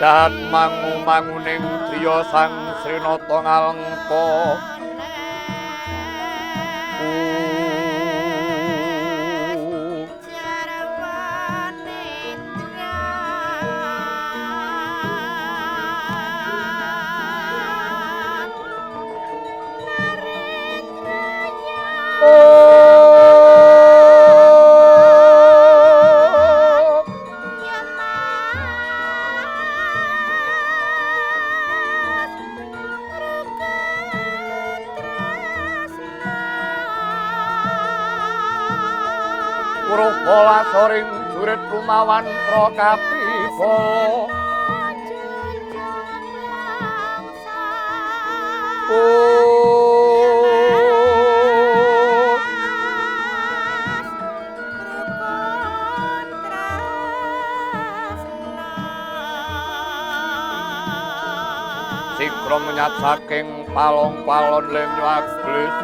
Dat mangu-manguning driya Sang Srinata ngalengka Pola soring jurit lumawan prakapibo Sikro menyat saking palong-palon lenyo aglis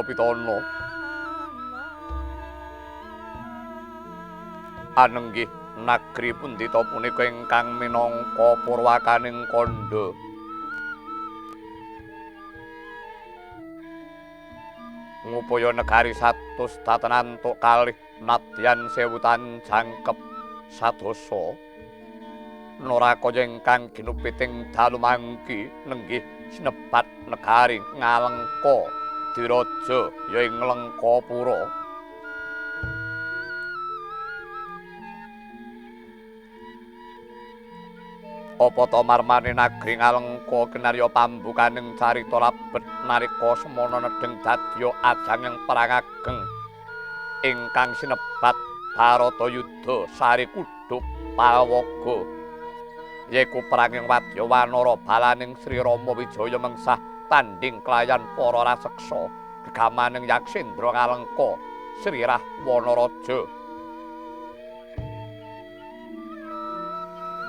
Pitana anenggih nagri pundita punika ingkang minangka purwakaning kandha ngupaya negari satus tatenantuk kalih nadyan sewutan jangkep sadosa narakaya ingkang ginupiting dalu mangki nenggih sinebat negari ngalengka diraja ya ing Lengkapura apa ta marmane nagri ngalengka kinarya pambukaning carita labet nalika semana nedheng dadya ajanging perang ageng ingkang sinebat Baratayuda sari kudhup Palwaga yaiku peranging wadya wanara balaning Sri Rama Wijaya mengsah tanding kelayan para raseksa gegamaning Yaksendra ngalengka Sri Rahwana-raja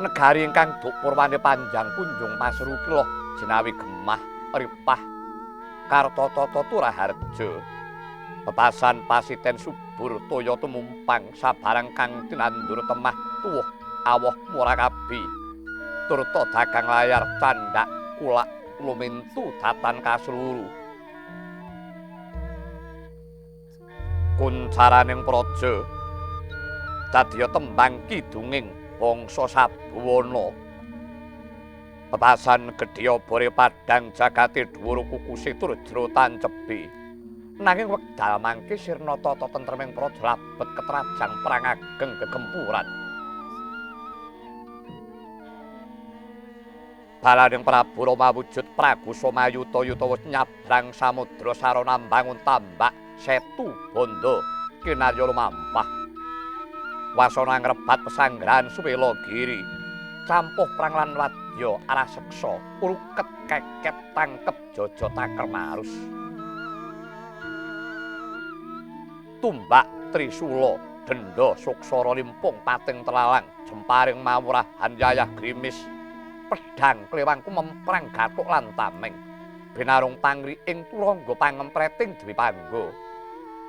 negari ingkang duk purwane panjang punjung pasru kila jinawi gemah ripah Kartatata Turaharja bebasan pasiten subur toya tumumpang sabarang kang tinandur temah tuwuh awoh murakabi turta dagang layar candhak kulak lumintu datan kasluru kuncaraning praja dadya tembang kidunging bangsa Sabawana bebasan gedhe obore padhang jagate dhuwur kukuse tur jero tancepi nanging wekdal mangke sirna tata tentreming praja labet ketrajang perang ageng gegempuran balaning Prabu Rama wujud Pragu Somayuta yuta wis nyabrang samudra sarana mbangun tambak setu bondo kinarya lumampah wasana ngrebat pesanggrahan Suwelagiri campuh perang lan wadya arah seksa uruket keket tangkep jaja takermarus tumbak Trisula denda suksara limpung pating telalang jemparing mawurahan yayah grimis pedhang klewangku memprang gathuk lan tameng binarung pangri ing turangga pangempreting Dwi Pangga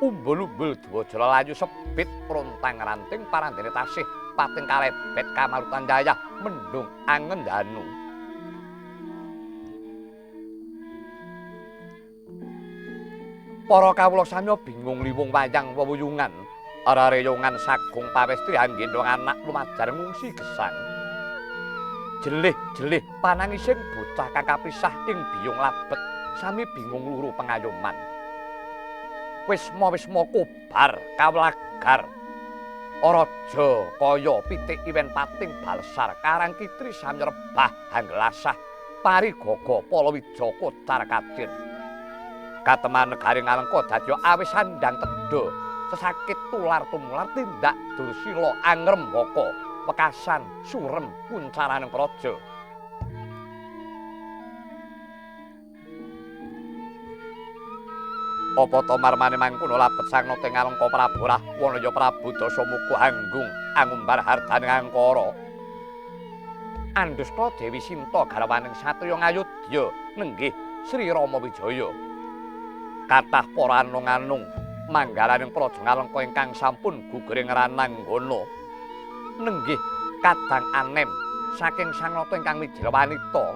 umbul-umbul dwajara layu sepit rontang ranting parandene tasih pating kalebet kamarutan jaya mendung angen danu. Para kawula samya bingung liwung wayang wewuyungan arareyongan sagung pawestri anggendhong anak lumajar ngungsi gesang. Jelih-jelih panangising bocah kang kapisah ing biyung labet sami bingung luru pengayoman. Wisma kobar kawlagar Araja kaya pitik iwen pating balsar karang kitri sami rebah hanggelasah parigaga palawija kocar kacir. Kateman negaring alengka dadya awis sandang tedha sesakit tular tumular tindak dursila angrembaka wekasan surem kuncaraning praja. Apa to marmane mangkono labet sang nata ing alengka Prabu Rahwana Prabu Dasamuka anggung angumbar hartaning angkara. Andhasta Dewi Sinta garwaning satriya ngayodya nenggih Sri Rama Wijaya. Kathah para anung-anung manggalaning praja ngalengka ingkang sampun gugering rananggana nenggih kadang anem saking sang nata ingkang mijil wanita.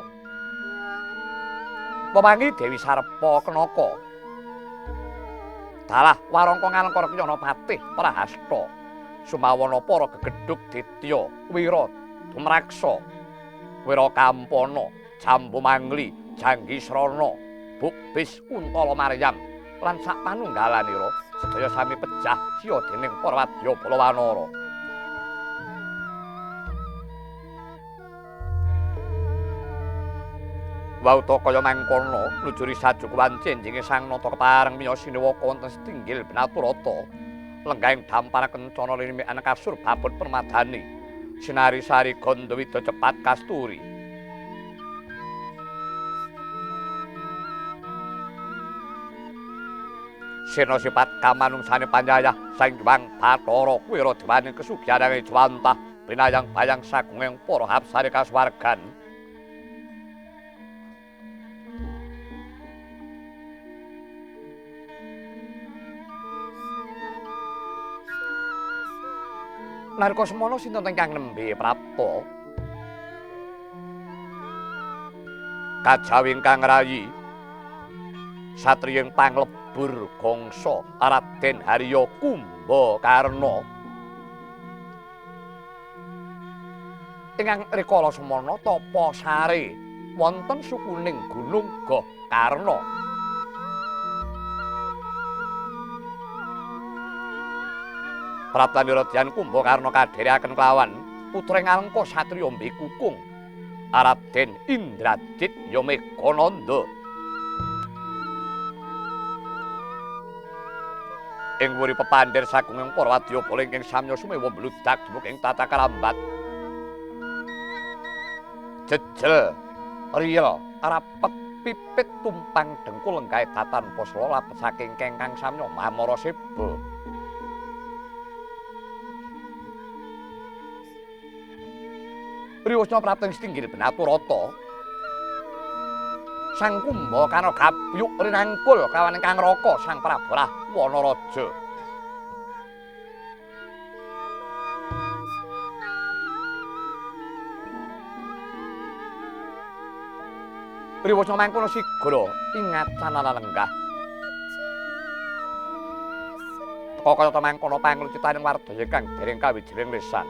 Pewangi Dewi Sarpa Kenaka dalah warangka ngalengka Kyana Patih Prahasta sumawana para gegedhug Ditya Wira Dumraksa Wira Kampana Jambu Mangli Janggi Srana Bukbis Kuntala Maryam lan sak panunggalanira sedaya sami pejah siya dening para wadya Balawanara. Wauta kaya mangkono nujuri sajukuwan jenjinge sang nata kepareng miya sinewaka wonten setinggil Benaturata lenggahing dampar kencana linimekan kasur babut permadani sinari sari Gandawida cepat kasturi. Sena sipat kamanungsane panjayah sang Hyang Bathara Wira dewaning kesugihaning Jwantah binayang bayang sagunging para hapsari kasuwargan. Narka semana sinten ingkang nembe prapta kajawi ingkang rayi satriya panglebur gangsa Raden Harya Kumbakarna ingkang rikala semana tapa sare wonten sukuning Gunung Gohkarna. Praptanira Dyan Kumbakarna kadherekaken kelawan putra ing alengka satriya Mbekukung Raden Indrajit Yamegananda. Ing wuri pepandher sagunging para wadyabala ingkang samya sumewa bludak dumugi ing tata kalambat. Jejel riyel rapet pipit tumpang dengkul lenggahe datan posla labet saking kengkang samya Mamara Seba. Riwasna prapta ing setinggil Benaturata Sang Kumbakarna gapyuk rinangkul kawan ingkang raka Sang Prabu Rahwana Raja. Riwasna mangkono sigra ingatan lenggah. Teka kaya mangkono panglucitaning wardaya kang dereng kawijining lisan.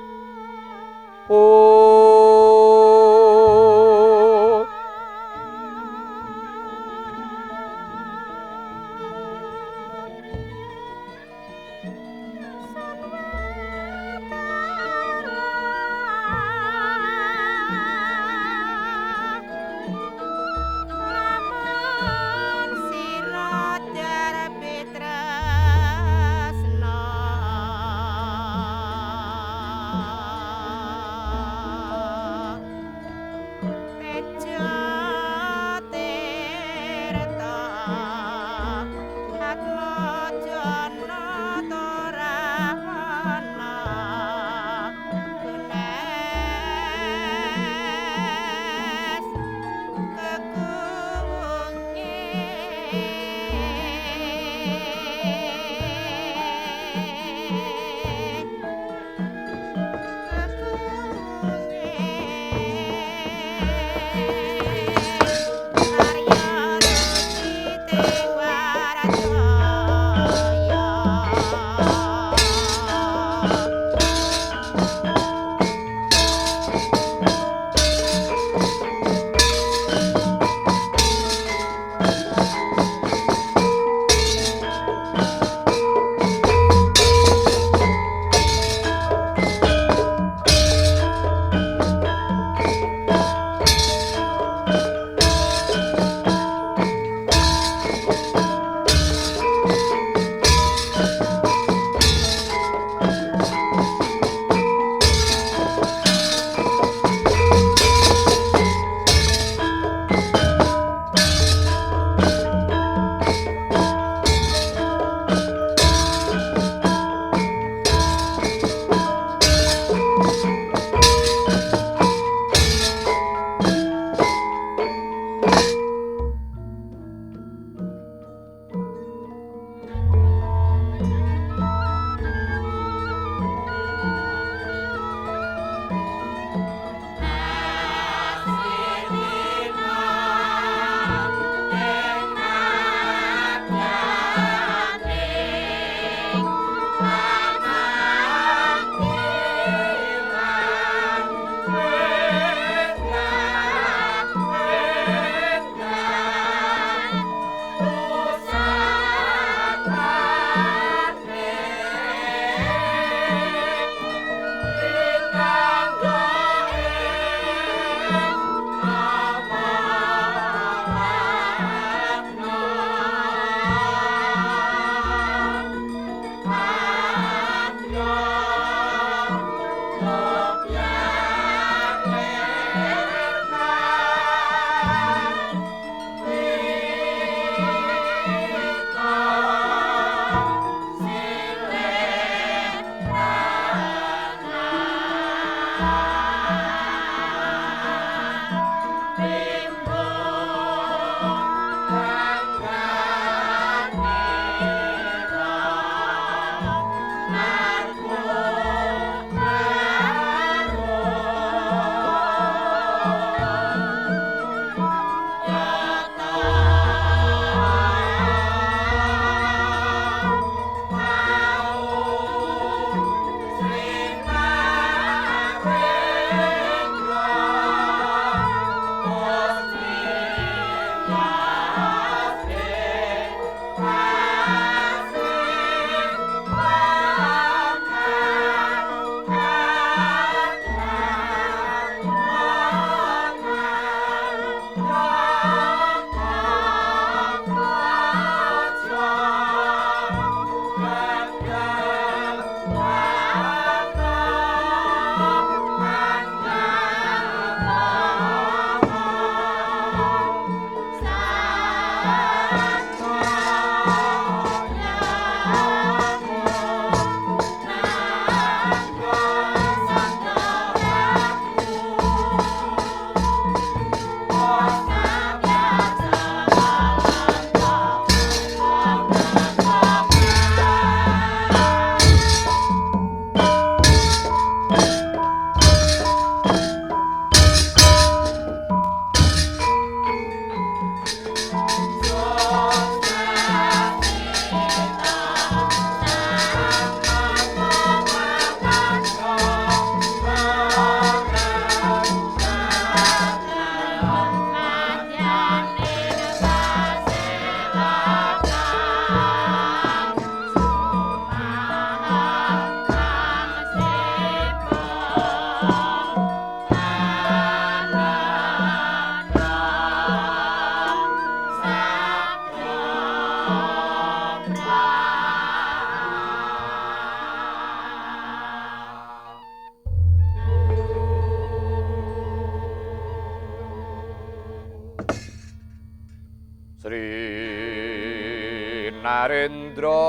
Narendra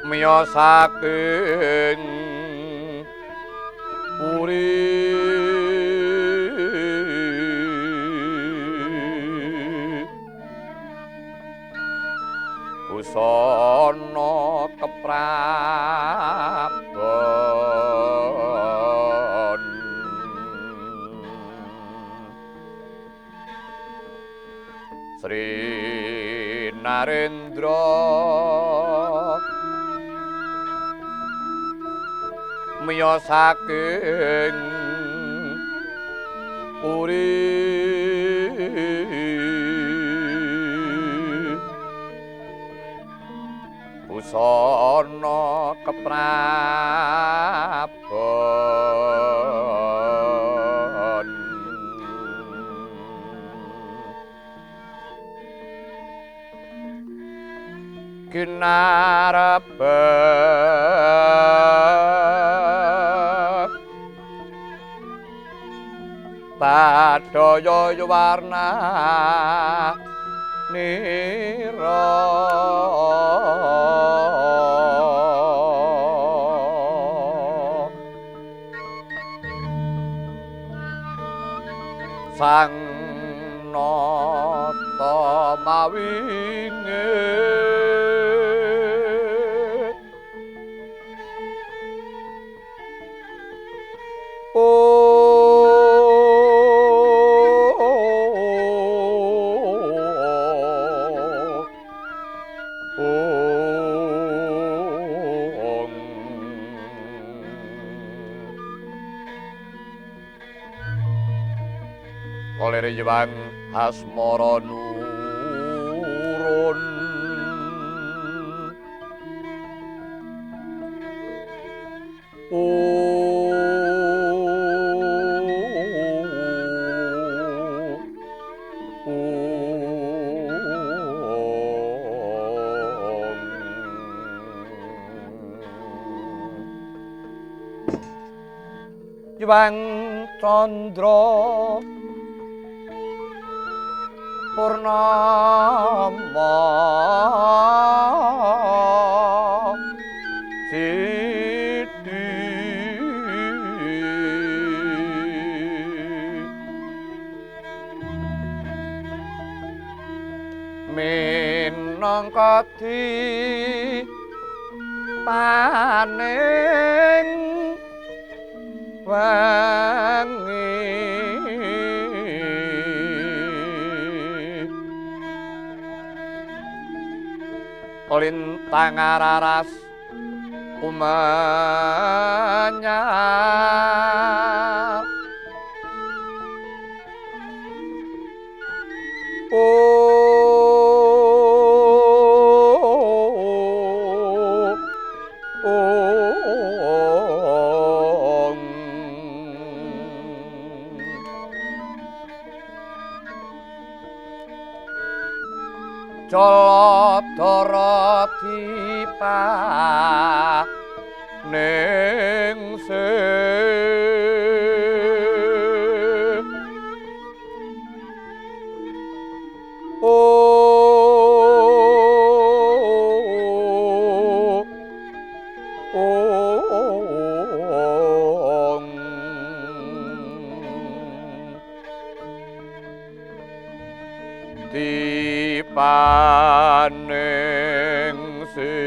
miyosaken puri busana keprabon Sri Narendra miyosaken puri busana keprabon kinarabak padaya warna nira sang nata mawingit oleh Rejwang Asmara nurun Jwang Candra Purnama Siti minangka paning wangi lintang araras umanyar Jaladara dipa ningsih dipaningsih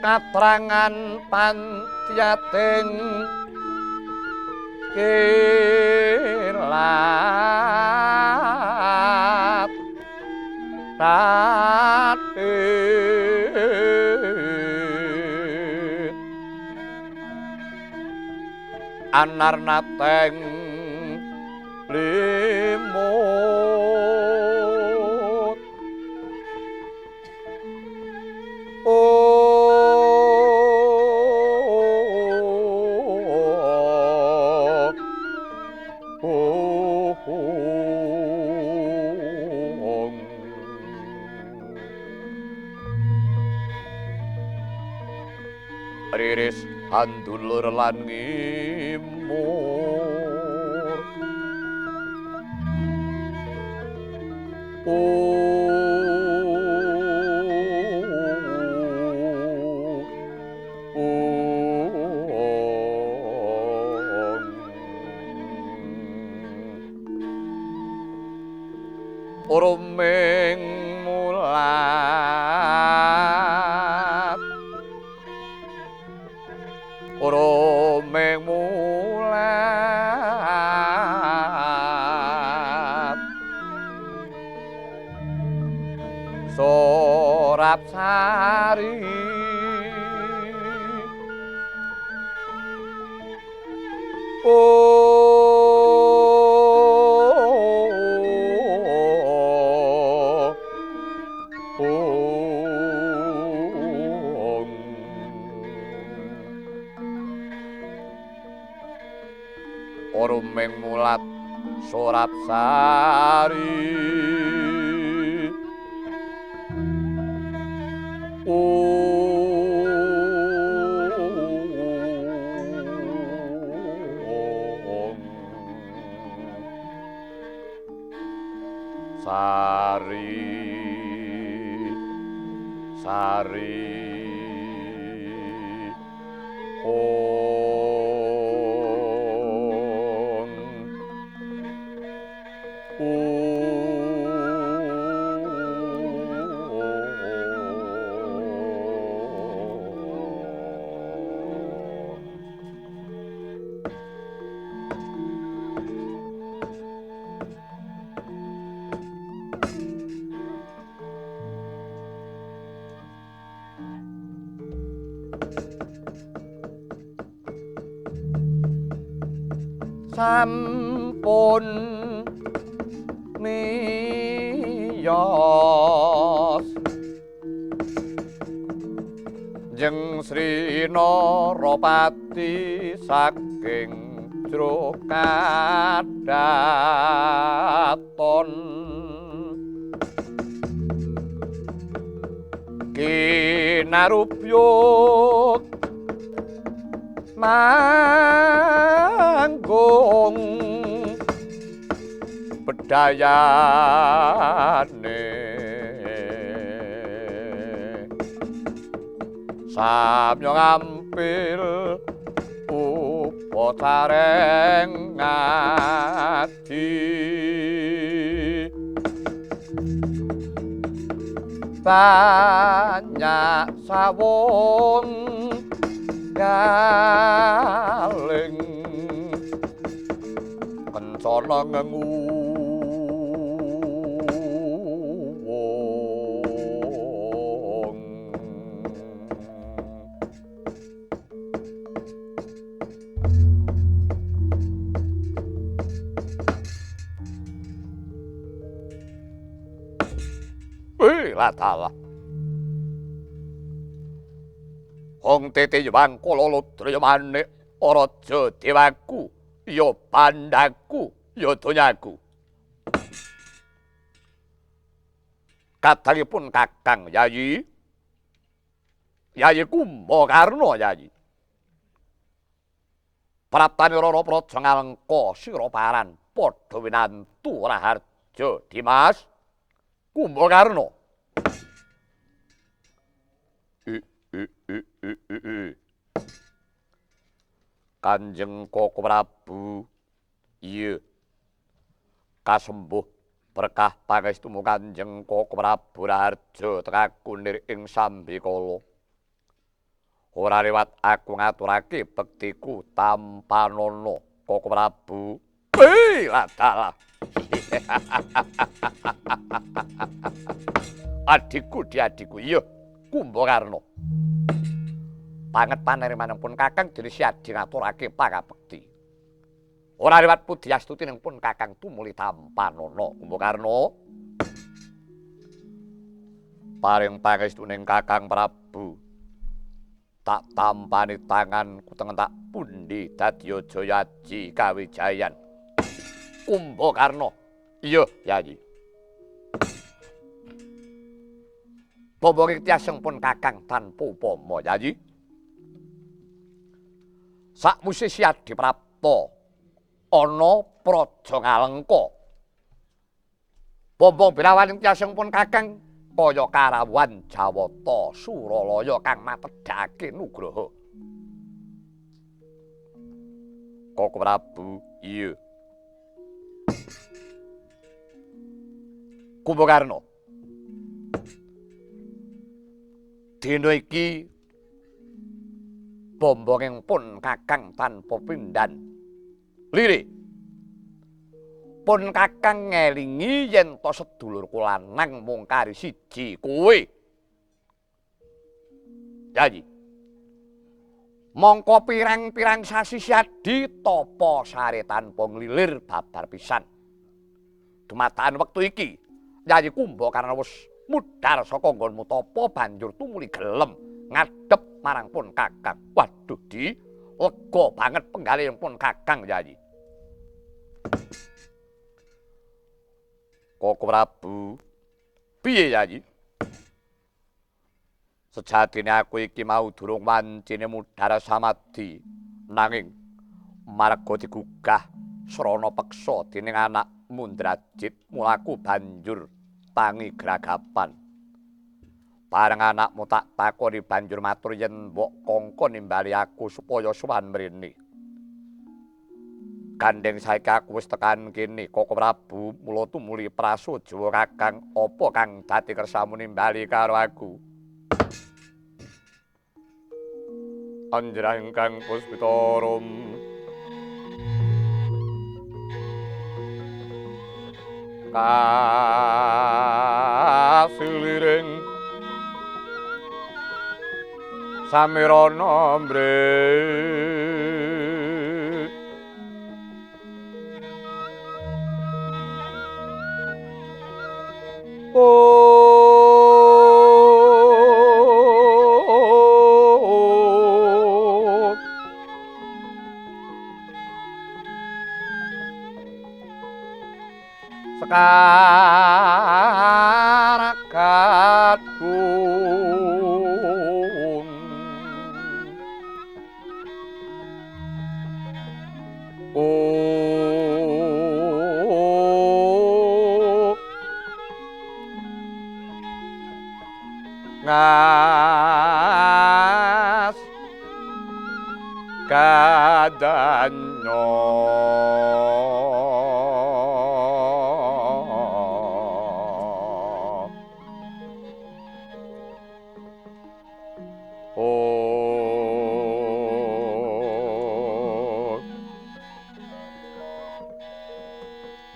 katrangan pantyating kilat ratit anarnateng limut iris handulur lan ngimur. Uruming mulat uruming mulat Surapsari Uruming mulat Surapsari Sari sampun miyos Jeng Sri Narapati saking Drokadaton kinarupyuk manggung bedayane samya ngampil upacareng ngadi banyak sawung galing kencana ngenguwung latala Hong tete yubang kololot riyamane oraja dewaku ya pandaku ya donyaku kadangipun Kakang Yayi Kumbakarna Yayi praptane Rara Praja Ngalengka sira paran padha winantu Raharja Dimas Kumbakarna Kanjeng Koko Prabu iya kasembuh berkah pangestumu Kanjeng Koko Prabu Raharja tekakunir ing sambikala ora liwat aku ngaturake bektiku tampanana Koko Prabu ladala adikku iya Kumbakarna panget panerimanipun Kakang dene siadi ngaturake pangabekti. Ora liwat pudiastutinipun Kakang tumuli tampanana Kumbakarna. Paring pangestuning Kakang Prabu. Tak tampani tangan kutengen tak pundi dadya jayaji kawijayan. Kumbakarna. Iya, Yayi. Bombong tiaseng pun Kakang tanpa upama, Yayi. Sakwise si Adiprapta ana praja ngalengka. Bombong birawaning tyasing pun Kakang kaya karawan Jawata Suralaya kang matedhake nugraha. Koko Prabu, iya. Kumbakarna. Dina iki bombonging pun Kakang tanpa pindhan. Lire. Pun Kakang ngelingi yen to sedulurku lanang mung kari siji kowe. Jadi mongko pirang-pirang sasi siadi tapa sare tanpa nglilir babar pisan. Dumadaan wektu iki, Yayi Kumbakarna wis mudhar saka nggonmu tapa banjur tumuli gelem ngadhep marang pun Kakang. Waduh, Di, lega banget penggalihing pun Kakang, Yayi. Koko Prabu, piye, Yayi? Sejatine aku iki mau durung wancine mudhar samadhi, nanging marga digugah srana peksa dening anak Mundrajit, mulaku banjur tangi gragapan. Bareng anakmu tak takoni banjur matur yen mbok kongkon nimbali aku supaya sowan mrene. Gandeng saiki aku wis tekan kene, Koko Prabu, mula tumuli prasaja Kakang, apa kang dadi kersamu nimbali karo aku? Anjrang kang Puspitarum kasiliring samirana mre sekarakatun ngas kadanyo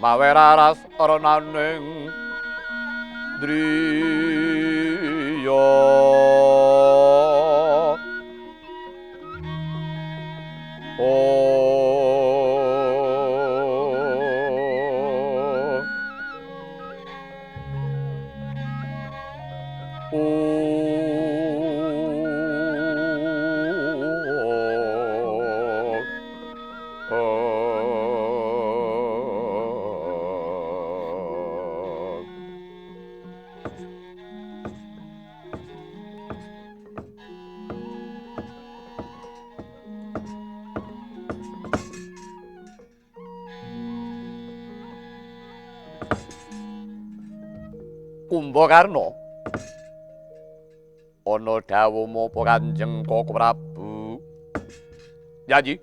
maweraras ornaning driya Kumbakarna ana dawuh apa Kanjeng Koko Prabu? Yayi,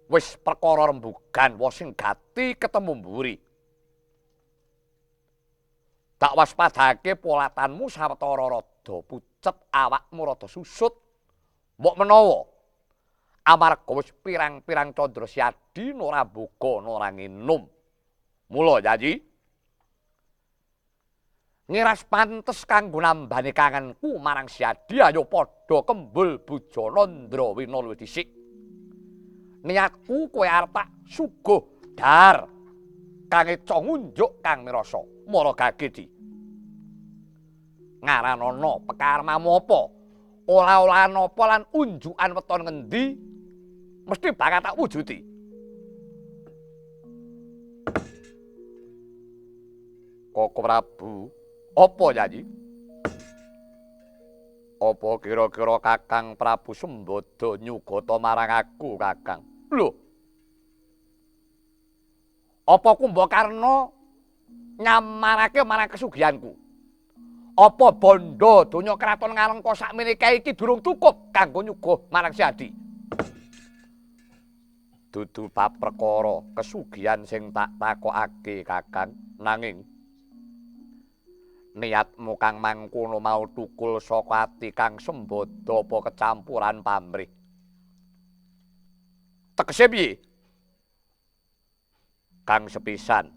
wis perkara rembugan wa sing gati ketemu mburi. Tak waspadake polatanmu sawetara rada pucet, awakmu rada susut. Mbok menawa amarga wis pirang-pirang candra siadi ora mbuka ora nginum. Mula Yayi ngiras pantes kanggo nambani kangenku marang siadi, ayo padha kembul bujana Ndrawina luwih dhisik. Niatku kowe arep tak suguh dar kang eca ngunjuk kang mirasa. Mara gagedi. Ngaranana pekarmamu apa? Olah-olahan apa lan unjukan weton ngendi mesti bakal tak wujudi. Koko Prabu, apa Yayi? Apa kira-kira Kakang Prabu Sembada nyugata marang aku, Kakang? Lho. Apa Kumbakarna nyamarake marang kesugihanku? Apa bondo donya kraton Ngalengka sakmenika iki durung cukup kanggo nyuguh marang si Adi? Dudu paperkara kesugihan sing tak takokake, Kakang, nanging niatmu kang mangkono mau tukul saka ati Kang Sembada apa kecampuran pamrih? Tegese piye? Kang sepisan,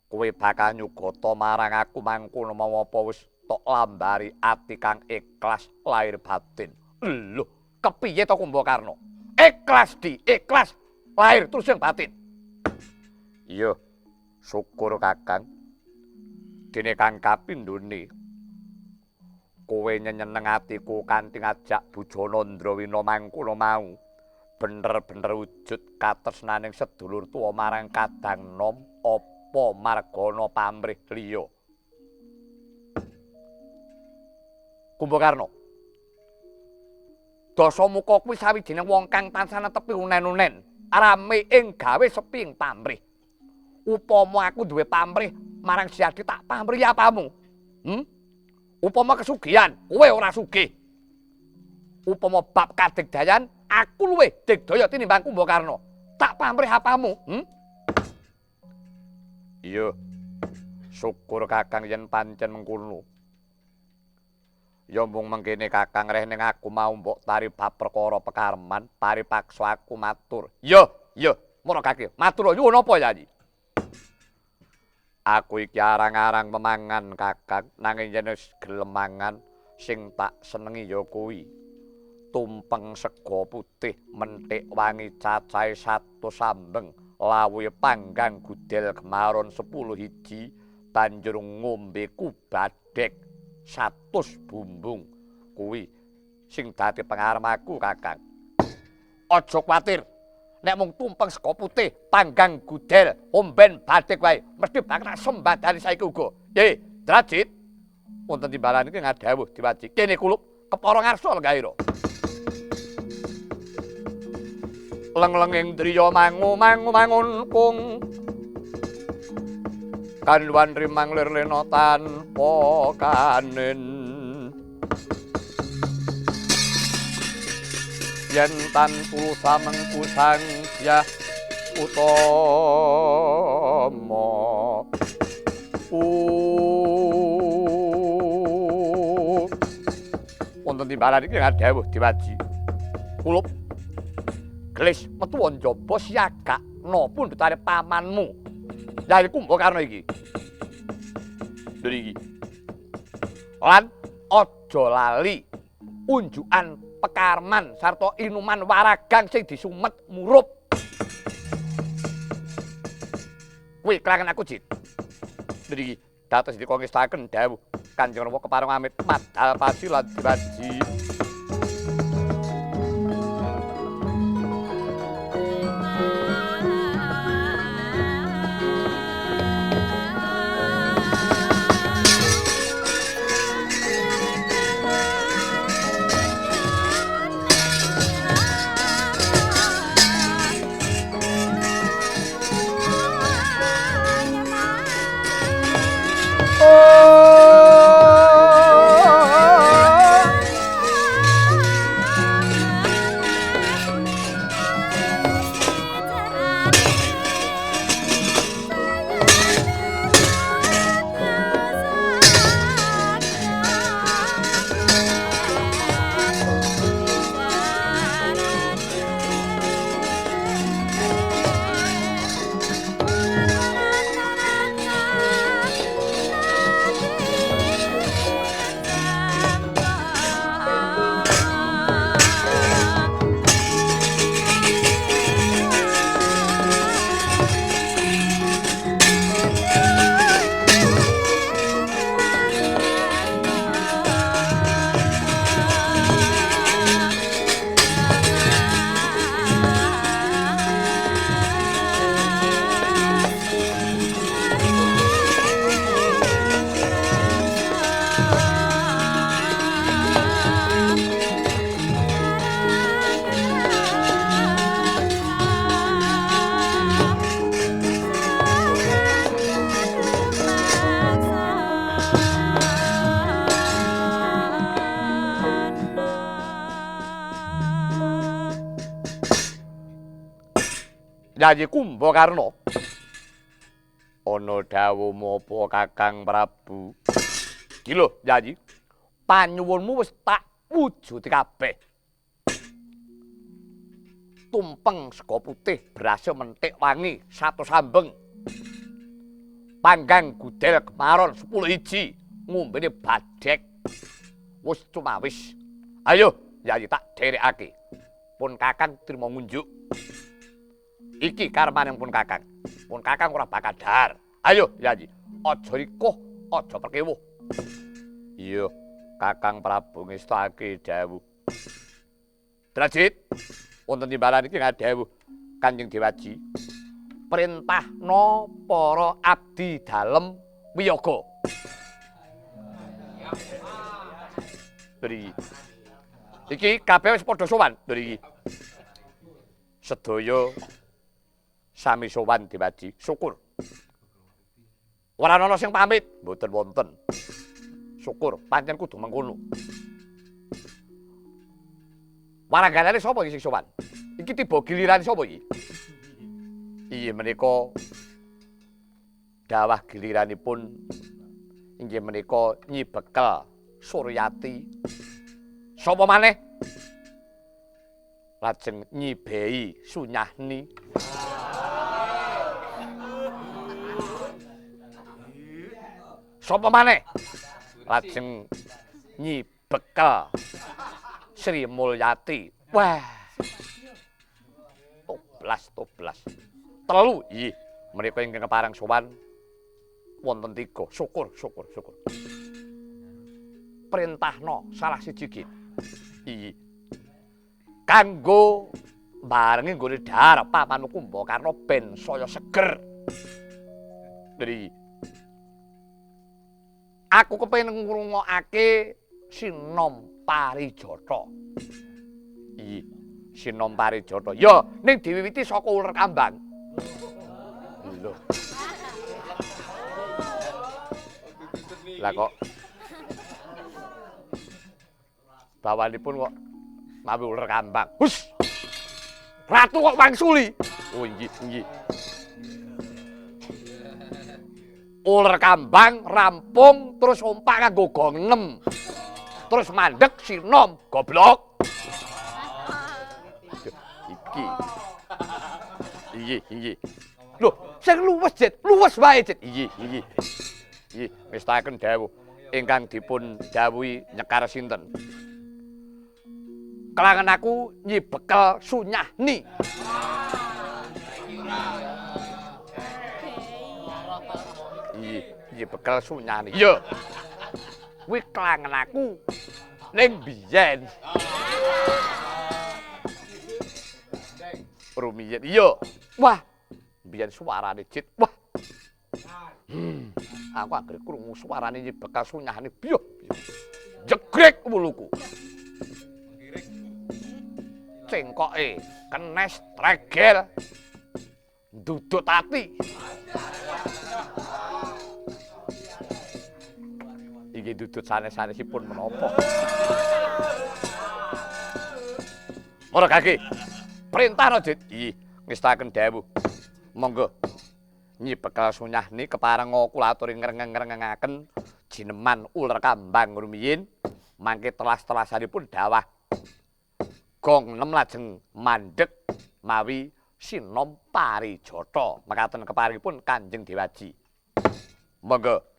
kowe bakal nyugata marang aku mangkono mau apa wis tok lambari ati kang ikhlas lahir batin. Lho, kepiye to Kumbakarna? Ikhlas ikhlas lahir terus yang batin. Iya, syukur Kakang. Dene kang kapindhone kowe nyeneng atiku kanthi ngajak Bujana Ndrawina mangkono mau. Bener-bener wujud katresnaning sedulur tuwa marang Kadang Nom apa margana pamrih liya. Kumbakarna, Dasamuka kuwi sawijining wong kang tansah netepi unen-unen, rame ing gawe sepi ing pamrih. Upama aku duwe pamrih marang Si Adi tak pamrih apamu? Upama kesugihan, kowe ora sugih. Upama bab kadigdayan, aku luwih digdaya tinimbang Kumbakarna. Tak pamrih apamu? Iya. Syukur Kakang yen pancen mengkono. Ya mung mengkene Kakang reh ning aku mau mbok tari bab perkara pekarman, paripaksa aku matur. Iya, mara Kakang. Matur nyuwun apa ya iki? Aku iki arang-arang memangan Kakang, nanging yen wis gelem mangan sing tak senengi ya kuwi. Tumpeng sega putih menthik wangi cacahe 100 sambeng, lawuhe panggang gudel gemaron 10 hiji, banjur ngombe kubadhek 100 bumbung. Kuwi sing dadi pengarep aku, Kakang. Aja kuwatir. Nek mung tumpeng sega putih, panggang gudel, omben badhek wae, mesti bakal tak sembadani saiki uga. Drajit. Wonten timbalan iki ngadhawuh diwaji. Kene kulup kepara ngarsa gaira. Leng-lenging driya mangu-mangun kung. Kanduan rimang lirlena tanpa kanen. Yen tan pulsa mengku sangjah utama wonten timbalan iki ngadhawuh diwaji kulup gelis metu njaba siagak napa ndutare pamanmu ya Kumbakarna iki iki lan aja lali unjukan pekarman sarta inuman waragang sing disumet murup. Kuwi kelangan aku, Jit. Niki dados dikongestaken dawuh Kanjeng Rama kepareng amit madal pasilan diwaji. Yayi Kumbakarna. Ana dawuh mapa Kakang Prabu? Iki lho, Yayi. Panyuwunmu wis tak wujudi kabeh. Tumpeng sega putih berhasil mentik wangi 1 sambeng. Panggang gudel kemaron 10 iji, ngombene badhek. Wis cumawis. Ayo, Yayi tak dherekake. Pun Kakang trima ngunjuk. Iki karmaning pun Kakang. Pun Kakang ora bakal dahar. Ayo, Yayi, aja rikuh, aja perkewuh. Iya, Kakang Prabu ngestake dawuh. Drajit, wonten timbalan iki ngadhawuh Kanjeng Dewaji. Perintahna para abdi dalem wiyaga. Dari iki kabeh wis padha sowan dari iki. Sedaya sami sowan Dewaji, syukur. Ora ana sing pamit, mboten wonten. Syukur pancen kudu mengkono. Waranggalane sapa iki sing sowan? Iki tiba giliran sapa iki? Inggih menika dawah giliranipun inggih menika Nyi Bekel Suryati. Sapa maneh? Lajeng Nyi Bei Sunyahni. Sapa maneh? Lajeng Nyi Bekel Sri Mulyati. Wah. Toblas. Telu, nggih. Menika ingkang kepareng sowan wonten 3. Syukur. Perintahna salah siji nggih. Nggih. Kanggo barengi nggone dahar paman Kumbakarna ben saya seger. Dari aku kepengin ngrungokake Sinom Parijata. Nggih. Sinom Parijata. Ya, ning diwiwiti saka uler kambang. Lho. Lah kok bawanipun kok mawi uler kambang. Hus. Ratu kok wangsuli. Oh nggih. Uler kambang rampung terus ompak kanggo gongnem. Terus mandek sinom goblok. Iki. Loh, sing luwes wae, Jet. Iki. Mestaken dawuh ingkang dipun dawuhi nyekar sinten? Kelangan aku Nyi Bekel Sunyahni. Nyi Bekel Sunyahni. Iya. Kuwi kelangan aku ning biyen. Rumiyin. Iya. Wah, biyen suarane Jit. Wah. Aku anggere krungu suarane Nyi Bekel Sunyahni. Biyo. Jegrek wuluku. Cengkoke kenes tregel. Ndudut ati. Iki dudut sanes-sanesipun menapa? Ora kaki. Perintah Raden. Nggih, ngestaken dawuh. Monggo. Nyi Bekel Sunyahni kepareng kula aturi ngrengeng-ngrengengaken jineman uler kambang rumiyin mangke telas-telasanipun dawah gong 6 lajeng mandheg mawi Sinom Parijata. Mekaten keparingipun Kanjeng Dewaji. Monggo.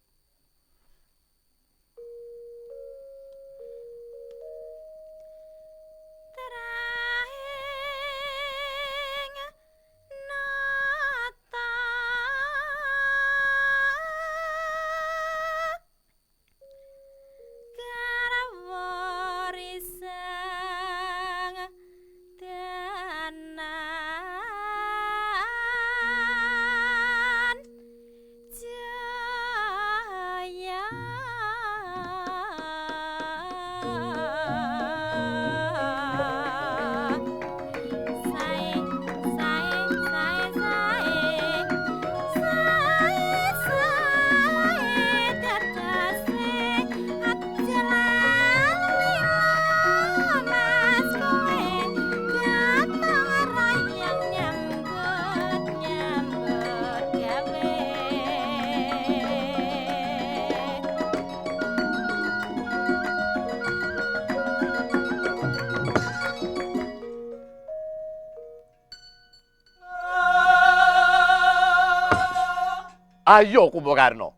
Ayo Kumbakarna.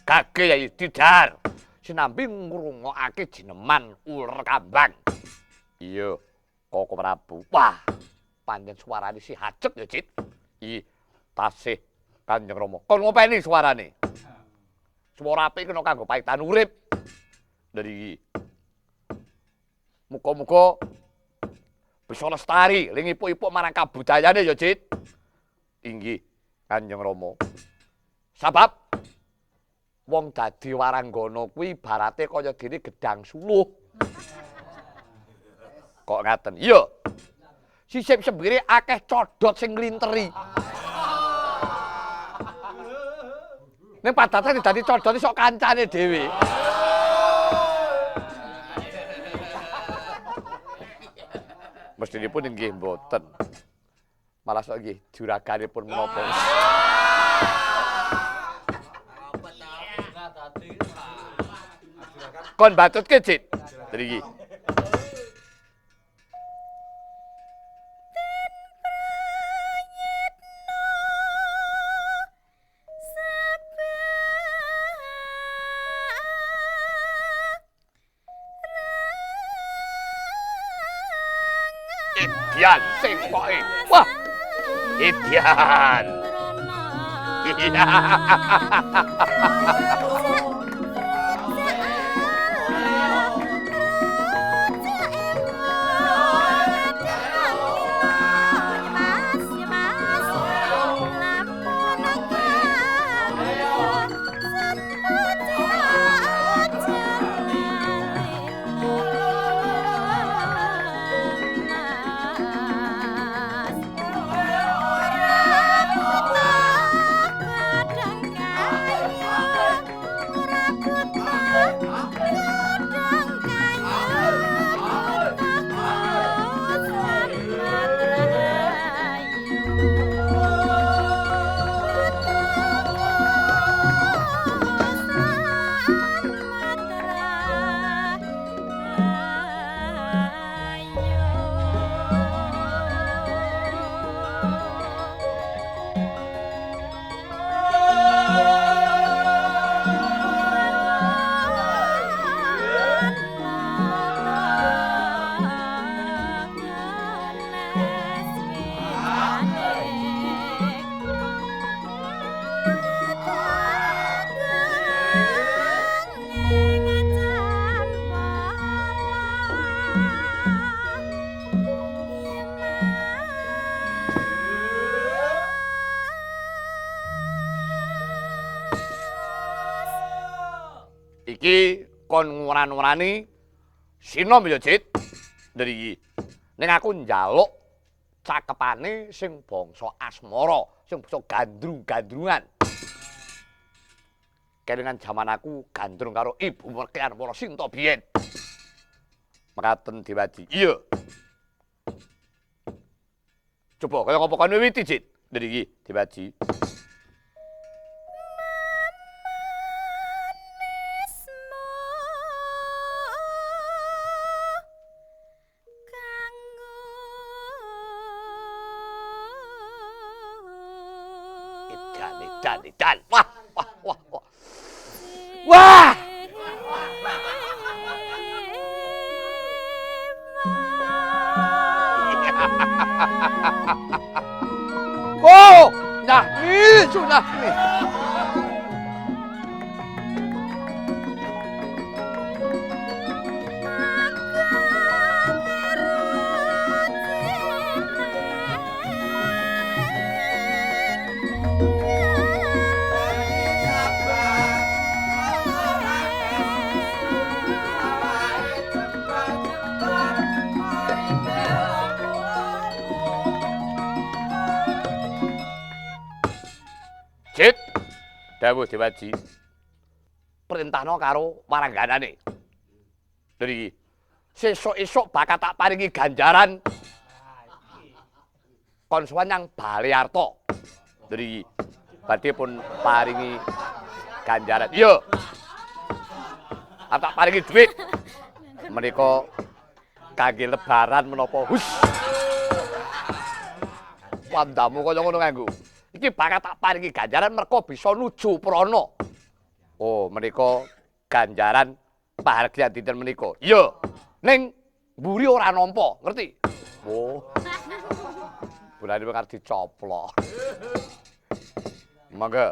Kake Yai Tidar. Sinambi ngrungokake jineman uler kambang. Iya, Koko Prabu. Wah, pancen suarane si hajek ya, Cit. Tasih Kanjeng Rama. Kon ngopeni suarane. Swara apik kena kanggo paitan urip. Dari muga-muga bisa lestari ling ipuk-ipuk marang kabudayane ya, Cit. Inggih, Kanjeng Rama. Sabab wong dadi waranggana kuwi ibarate kaya dene gedang suluh. Kok ngaten? Iya. Sisip sembire akeh codot sing nglinteri. Ning padatan dadi codot sok kancane dhewe. Mestinipun inggih mboten. Malah sok nggih juraganipun menapa. Kon batutke, Cit. Mriki. Idian sing koke. Wah. Idian. Iya. Iki kon nguran-urani sinom ya, Cit. Dari ning aku njaluk cakepane sing bangsa asmara, sing bangsa gandrung-gandrungan. Kelingan jaman aku gandrung karo ibu merkean para Sinta biyen. Mekaten Diwaji. Iya. Coba kaya ngopo kon wiwiti, Cit. Dari iki Diwaji. Dan wah. Wah! Oh, nah nih sudah nih. Cit, dawuh Dewaji. Perintahno karo warangganane. Dari sesuk-esuk bakal tak paringi ganjaran konsuan yang Baliarta. Dari badhe pun paringi ganjaran. Iya. Tak paringi duit. Menika kangge lebaran menapa? Hus. Wandamu kaya ngono nganggo. Iki iki bakal tak paringi ganjaran merga bisa nuju prana. Oh, menika ganjaran pahargyan dinten menika. Iya. Ning mburi ora nampa, ngerti? Oh. Bulane bakal dicoplok. Mangga.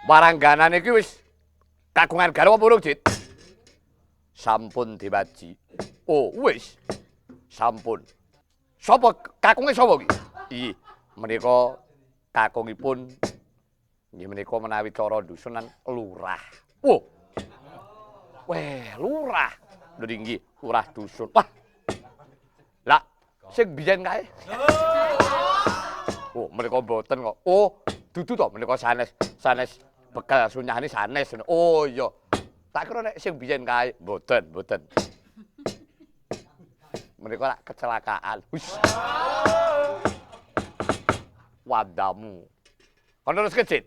Warangganan iki wis kagungan garwa apa urung, Dit? Sampun diwaji. Oh, wis. Sampun. Sapa kakunge sapa iki? Iyi, menika kakungipun nggih menika menawi cara dusunan lurah. Oh. Weh, lurah. Lho nggih, lurah dusun. Wah. Lah, sing biyen kae. Oh, menika mboten kok. Oh, dudu to menika sanes bekal sunyahane sanes. Oh iya. Tak kira nek sing biyen kae mboten. Menika lak kecelakaan. Wis. Wadamu. Kon terus kecit.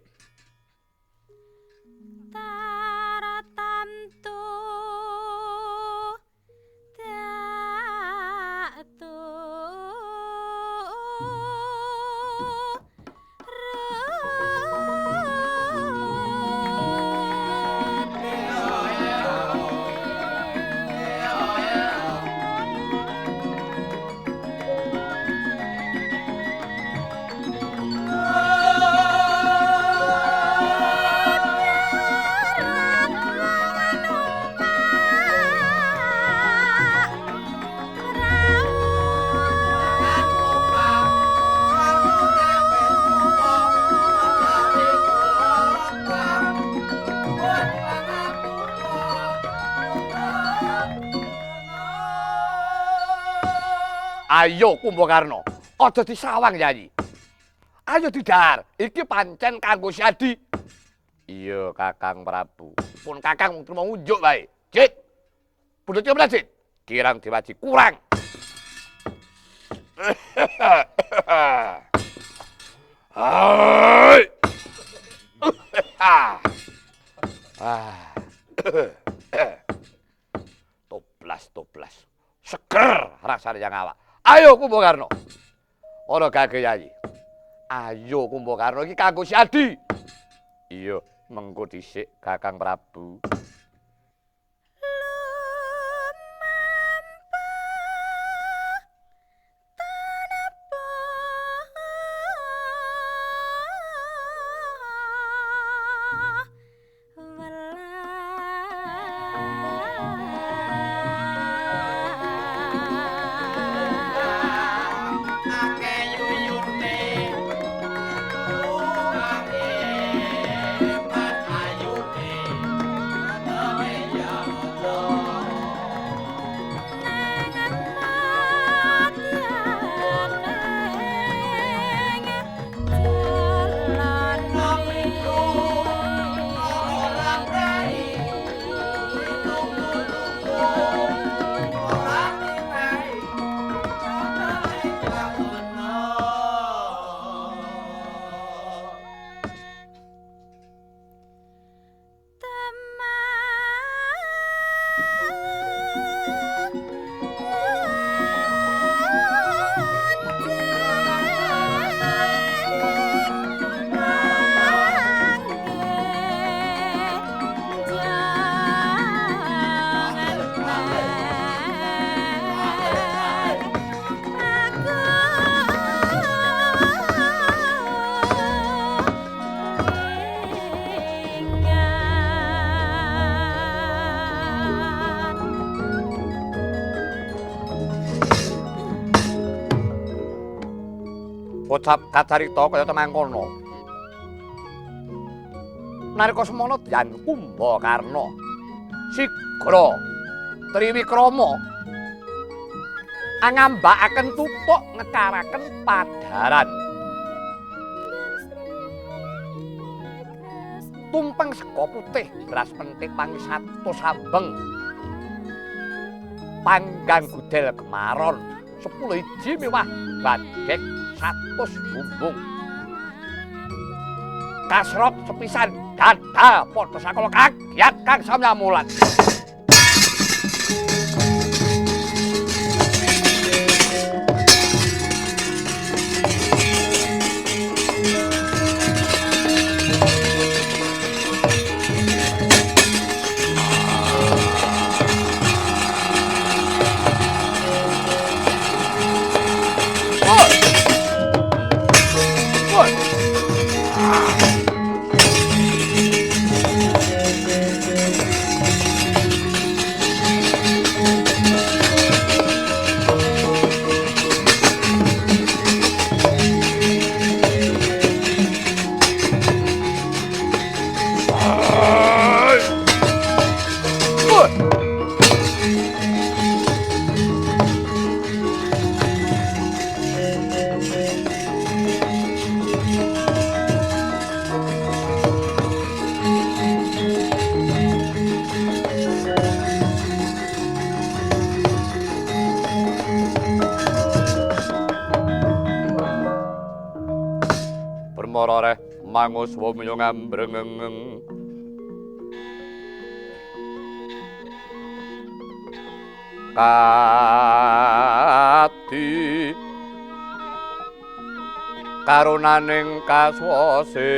Ayo Kumbakarna, aja disawang Yayi. Ayo didhahar, iki pancen kanggo si Adi. Iya, Kakang Prabu. Pun Kakang mung trimo ngunjuk wae. Jit. Pundhutnya meneh, Jit. Kirang diwaji kurang. Hai. Toplas. Seger rasane yang awak. Ayo Kumbakarna. Ora gage Yayi. Ayo Kumbakarna iki kanggo si Adi. Iya, mengko dhisik Kakang Prabu. Bocap kacarita kaya temangkono. Nalika semana Dyan Kumbakarna sigra triwikrama angambakaken tutuk ngekaraken padaran. Tumpeng sega putih beras pentik pangis 100 sambeng. Panggang gudel gemaron 10 iji miwah badhek 100 bumbung. Kasrot sepisan dada padha sakala kagiat kang samyamulan. Bermororeh mangus wamya ngambrengeng. Kati karunaning kaswase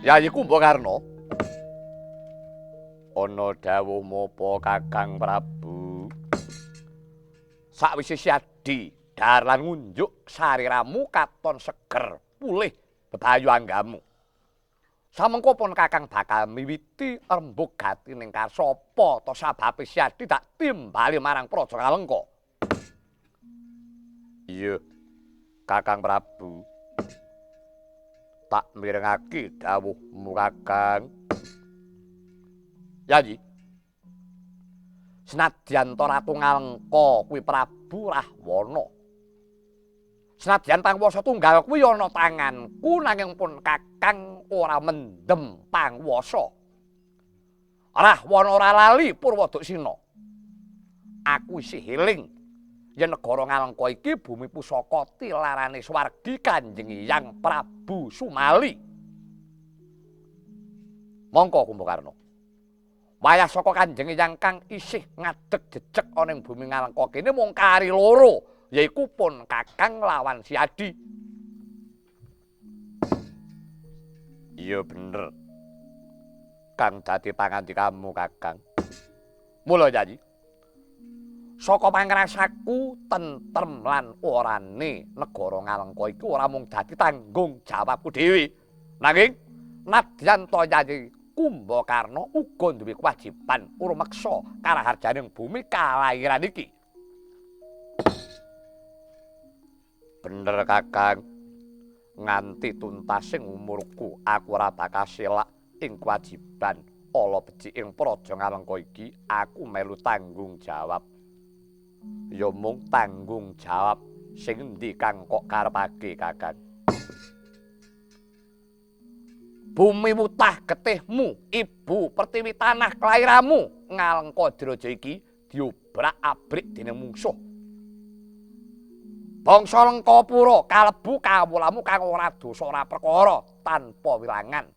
Yayi Kumbakarna ana dawuh mapa Kakang Prabu? Sakwise siadi dhahar lan ngunjuk sariramu katon seger pulih bebayu anggamu. Samengko pun Kakang bakal miwiti rembug gati ning kasapa ta sababe siadi tak timbali marang Praja Kalengka. Iya, Kakang Prabu. Tak mirengake dawuhmu Kakang. Yayi. Senadyan to Ratu Ngalengka kuwi Prabu Rahwana. Senadyan pangwasa tunggal kuwi ana tanganku nanging pun Kakang ora mendem pangwasa. Rahwana ora lali Purwadaksina. Aku isih eling yen negara Ngalengka iki bumi pusaka tilarane swargi Kanjeng Hyang Prabu Sumali. Mongko Kumbakarna. Wayah saka Kanjeng Hyang kang isih ngadeg jejeg ana ing bumi Ngalengka kene mung kari loro, yaiku pun Kakang lawan Siadi. Iya bener. Kang dadi pangandikamu Kakang. Mula Yayi. Saka pangrasaku tentrem lan orane negara Ngalengka iki ora mung dadi tanggung jawabku dhewe. Nanging nadyan to Yayi Kumbakarna uga duwe kewajiban urmeksa karaharjaning bumi kalairan iki. Bener Kakang. Nganti tuntasing umurku aku ora bakal selak ing kewajiban ala becik ing Praja Ngalengka iki. Aku melu tanggung jawab. Ya mung tanggung jawab sing endi kang kok karepake Kakang. Bumi wutah getihmu, ibu pertiwi tanah kelairamu, Ngalengka Draja iki diobrak-abrik dening mungsuh. Bangsa Lengkapura kalebu kawulamu kang ora dosa ora perkara tanpa wilangan.